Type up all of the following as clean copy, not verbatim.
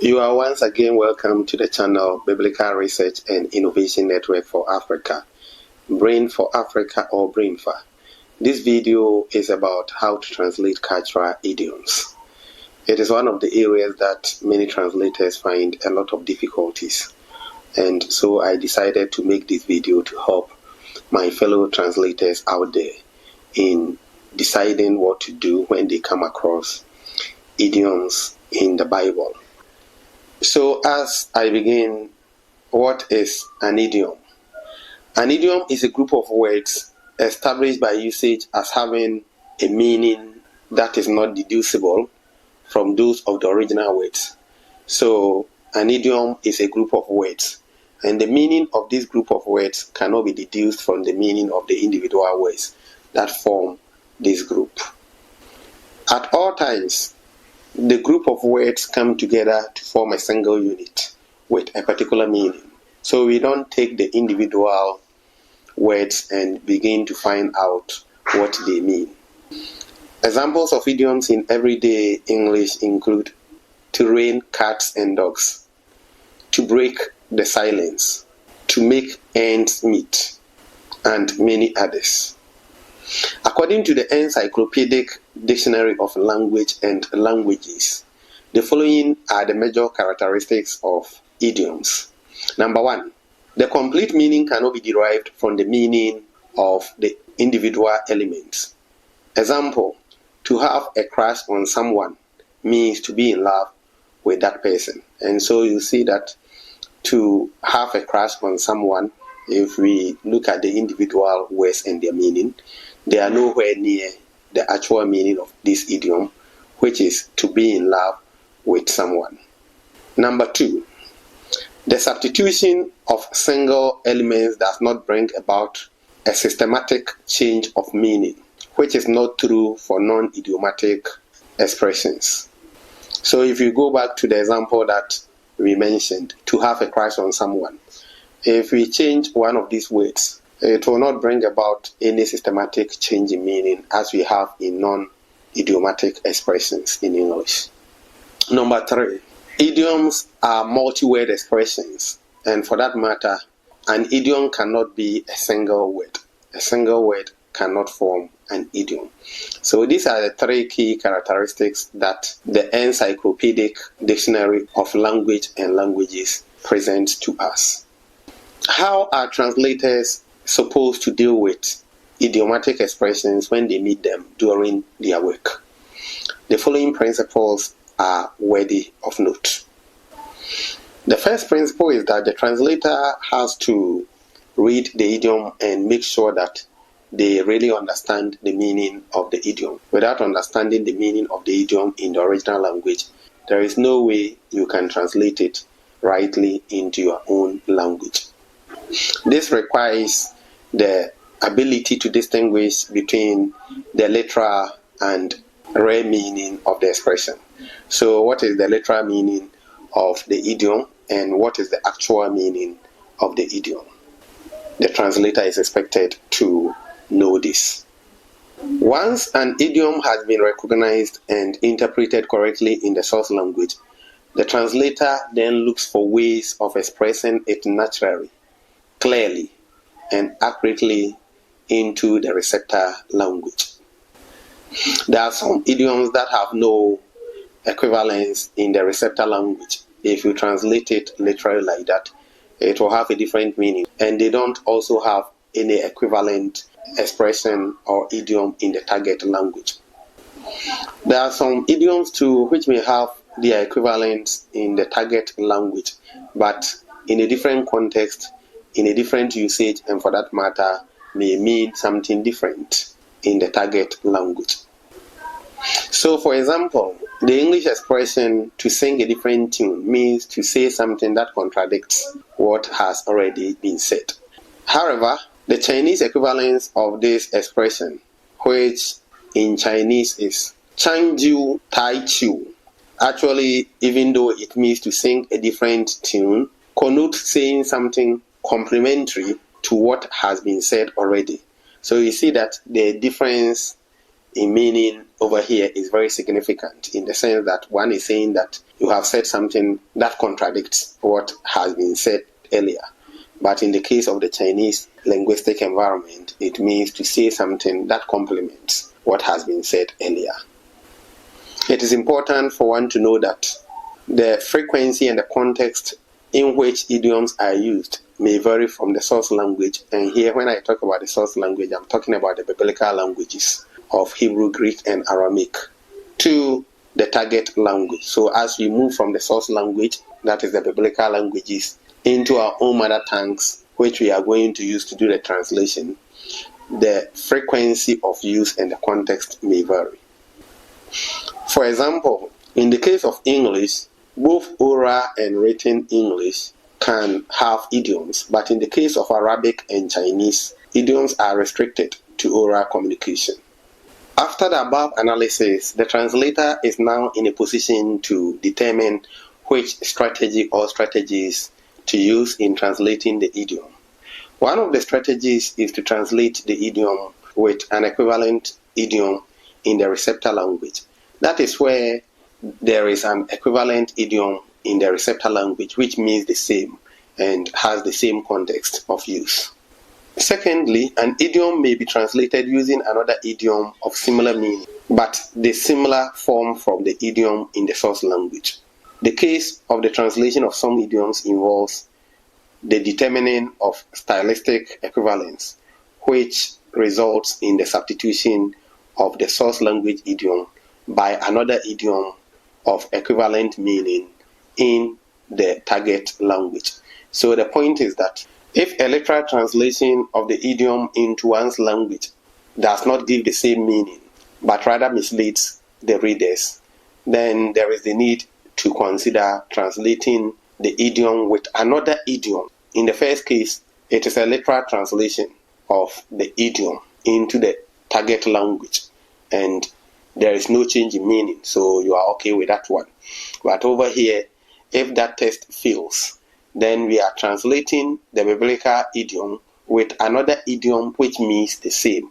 You are once again welcome to the channel Biblical Research and Innovation Network for Africa, Brain for Africa or BrainFA. This video is about how to translate cultural idioms. It is one of the areas that many translators find a lot of difficulties, and so I decided to make this video to help my fellow translators out there in deciding what to do when they come across idioms in the Bible. So as I begin, what is an idiom? An idiom is a group of words established by usage as having a meaning that is not deducible from those of the original words. So an idiom is a group of words, and the meaning of this group of words cannot be deduced from the meaning of the individual words that form this group. At all times, the group of words come together to form a single unit with a particular meaning. So we don't take the individual words and begin to find out what they mean. Examples of idioms in everyday English include to rain cats and dogs, to break the silence, to make ends meet, and many others. According to the Encyclopedic Dictionary of Language and Languages, the following are the major characteristics of idioms. Number 1, the complete meaning cannot be derived from the meaning of the individual elements. Example, to have a crush on someone means to be in love with that person. And so you see that to have a crush on someone, if we look at the individual words and their meaning, they are nowhere near the actual meaning of this idiom, which is to be in love with someone. Number 2, the substitution of single elements does not bring about a systematic change of meaning, which is not true for non-idiomatic expressions. So if you go back to the example that we mentioned, to have a crush on someone, if we change one of these words, it will not bring about any systematic change in meaning as we have in non-idiomatic expressions in English. Number 3, idioms are multi-word expressions, and for that matter, an idiom cannot be a single word. A single word cannot form an idiom. So these are the 3 key characteristics that the Encyclopedic Dictionary of Language and Languages presents to us. How are translators supposed to deal with idiomatic expressions when they meet them during their work? The following principles are worthy of note. The first principle is that the translator has to read the idiom and make sure that they really understand the meaning of the idiom. Without understanding the meaning of the idiom in the original language, there is no way you can translate it rightly into your own language. This requires the ability to distinguish between the literal and rare meaning of the expression. So what is the literal meaning of the idiom and what is the actual meaning of the idiom? The translator is expected to know this. Once an idiom has been recognized and interpreted correctly in the source language, the translator then looks for ways of expressing it naturally, clearly, and accurately into the receptor language. There are some idioms that have no equivalence in the receptor language. If you translate it literally like that, it will have a different meaning, and they don't also have any equivalent expression or idiom in the target language. There are some idioms too which may have their equivalents in the target language, but in a different context, in a different usage, and for that matter, may mean something different in the target language. So, for example, the English expression to sing a different tune means to say something that contradicts what has already been said. However, the Chinese equivalence of this expression, which in Chinese is Changju Tai Chu, actually, even though it means to sing a different tune, connotes saying something complementary to what has been said already. So you see that the difference in meaning over here is very significant, in the sense that one is saying that you have said something that contradicts what has been said earlier. But in the case of the Chinese linguistic environment, it means to say something that complements what has been said earlier. It is important for one to know that the frequency and the context in which idioms are used may vary from the source language. And here, when I talk about the source language, I'm talking about the biblical languages of Hebrew, Greek, and Aramaic to the target language. So as we move from the source language, that is the biblical languages, into our own mother tongues, which we are going to use to do the translation, the frequency of use and the context may vary. For example, in the case of English, both oral and written English can have idioms, but in the case of Arabic and Chinese, idioms are restricted to oral communication. After the above analysis, the translator is now in a position to determine which strategy or strategies to use in translating the idiom. One of the strategies is to translate the idiom with an equivalent idiom in the receptor language. That is where there is an equivalent idiom in the receptor language which means the same and has the same context of use. Secondly, an idiom may be translated using another idiom of similar meaning, but the similar form from the idiom in the source language. The case of the translation of some idioms involves the determining of stylistic equivalence, which results in the substitution of the source language idiom by another idiom of equivalent meaning in the target language. So the point is that if a literal translation of the idiom into one's language does not give the same meaning, but rather misleads the readers, then there is the need to consider translating the idiom with another idiom. In the first case, it is a literal translation of the idiom into the target language, and there is no change in meaning, so you are okay with that one. But over here, if that test fails, then we are translating the biblical idiom with another idiom which means the same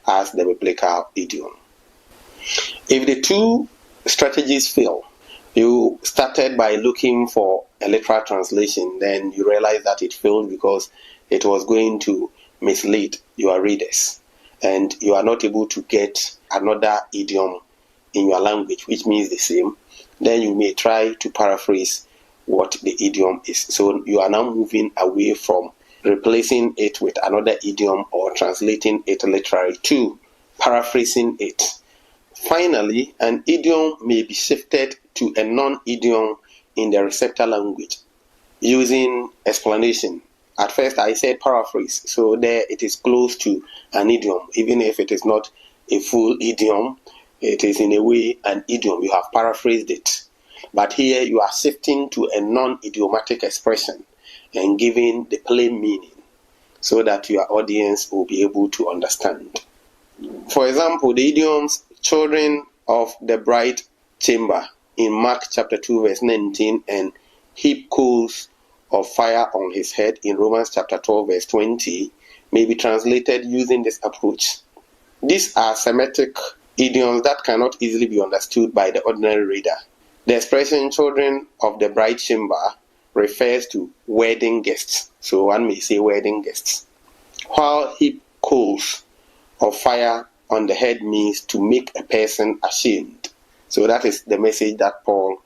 as the biblical idiom. If the two strategies fail, you started by looking for a literal translation, then you realize that it failed because it was going to mislead your readers, and you are not able to get another idiom in your language which means the same, then you may try to paraphrase what the idiom is. So you are now moving away from replacing it with another idiom or translating it literally to paraphrasing it. Finally, an idiom may be shifted to a non-idiom in the receptor language using explanation. At first I said paraphrase, so there it is close to an idiom, even if it is not a full idiom, it is in a way an idiom. You have paraphrased it. But here you are shifting to a non-idiomatic expression and giving the plain meaning so that your audience will be able to understand. For example, the idioms children of the bride chamber in Mark chapter 2 verse 19 and heap coals of fire on his head in Romans chapter 12 verse 20 may be translated using this approach. These are Semitic idioms that cannot easily be understood by the ordinary reader. The expression children of the bride chamber refers to wedding guests. So one may say wedding guests. While heap coals of fire on the head means to make a person ashamed. So that is the message that Paul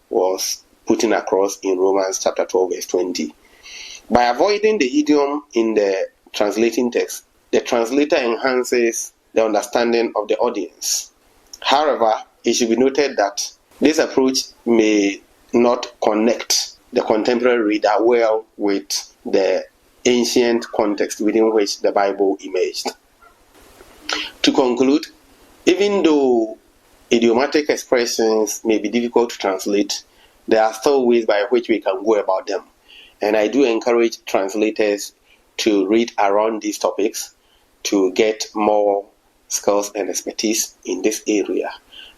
was putting across in Romans chapter 12 verse 20. By avoiding the idiom in the translating text, the translator enhances the understanding of the audience. However, it should be noted that this approach may not connect the contemporary reader well with the ancient context within which the Bible emerged. To conclude, even though idiomatic expressions may be difficult to translate, there are still ways by which we can go about them. And I do encourage translators to read around these topics to get more skills and expertise in this area.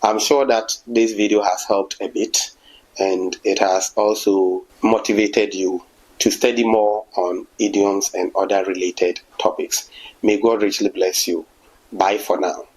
I'm sure that this video has helped a bit, and it has also motivated you to study more on idioms and other related topics. May God richly bless you. Bye for now.